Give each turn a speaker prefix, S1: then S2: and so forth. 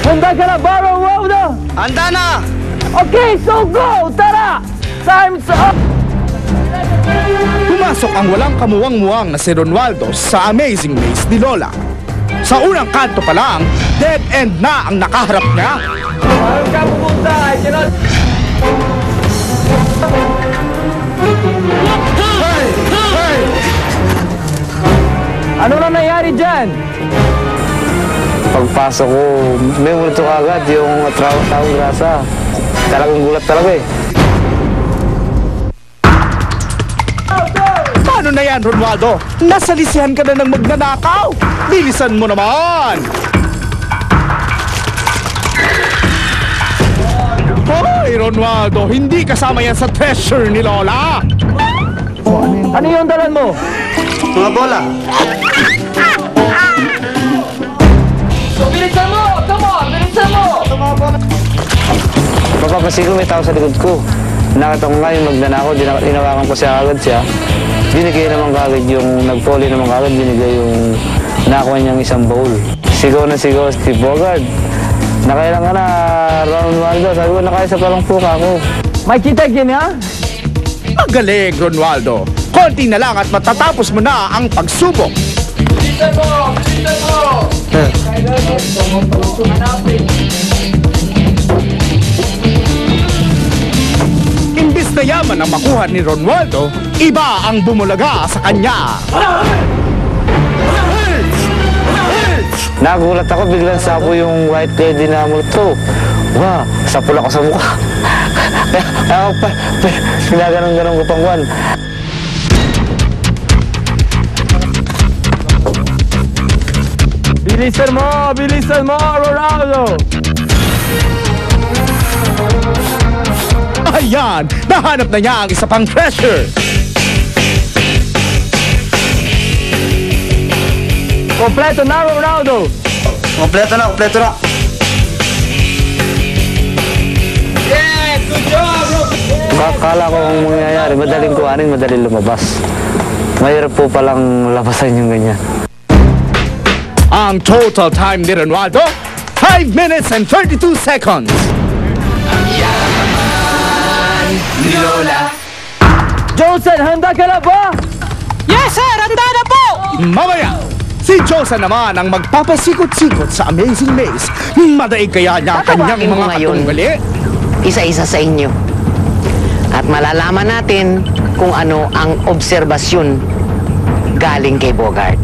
S1: Handa ka na ba, Ronaldo?
S2: Handa na!
S1: Okay, so go! Tara! Time's up!
S3: Pumasok ang walang kamuwang-muwang na si Ronaldo sa Amazing Maze ni Lola. Sa unang kanto pa lang, dead end na ang nakaharap niya.
S1: Parang ka pupunta, I cannot...
S3: Hey! Hey!
S1: Ano na nangyari dyan?
S4: Pagpasok ko, may multo agad yung taong grasa. Talagang gulat talaga eh.
S3: Paano na yan, Ronaldo? Nasalisihan ka na ng magnanakaw. Bilisan mo naman! Hoy, Ronaldo, hindi kasama yan sa treasure ni Lola.
S1: Ano yung dalan mo?
S2: Mga bola!
S1: So, bilisan mo! Come on! Bilisan mo!
S4: Mapapansin ko may tao sa likod ko. Nakita ko nga yung magnanakaw, dinawakan ko siya agad siya. Binigay naman kagad yung nagpoli naman kagad, binigay yung nakuha niyang isang bowl. Sigaw na sigaw si Bogart. Nakailan ka na, Ronaldo. Sabi ko, nakaisa pa lang po ako.
S1: May kita ha?
S3: Magaling, Ronaldo. Konti na lang at matatapos mo na ang pagsubok.
S1: Bilisan mo! Bilisan mo!
S3: Imbis na yaman ang makuha ni Ronaldo, iba ang bumulaga sa kanya.
S4: Nagulat ako, biglang sapo yung white lady na multo. Wow, sapul ako sa mukha. Ako pa, ginaganong-ganong ko pang kwan.
S1: Bilisan mo, Ronaldo!
S3: Ayan, nahanap na niya ang isa pang treasure.
S1: Kompleto na, Ronaldo!
S2: Kompleto na, kompleto na!
S4: Akala ko ang mangyayari, madaling kuhanin, madaling lumabas. Mahirap po palang labasan yung ganyan.
S3: Ang total time ni Ronaldo, 5 minutes and 32 seconds.
S1: Johnson, handa ka na ba?
S5: Yes, sir! Handa na po!
S3: Mamaya, si Josa naman ang magpapasikot-sikot sa Amazing Maze. Madaig kaya niya ang kanyang
S5: Tatawakin mo
S3: mga
S5: ngayon.
S3: katunggali.
S5: Isa-isa sa inyo. At malalaman natin kung ano ang obserbasyon galing kay Bogart.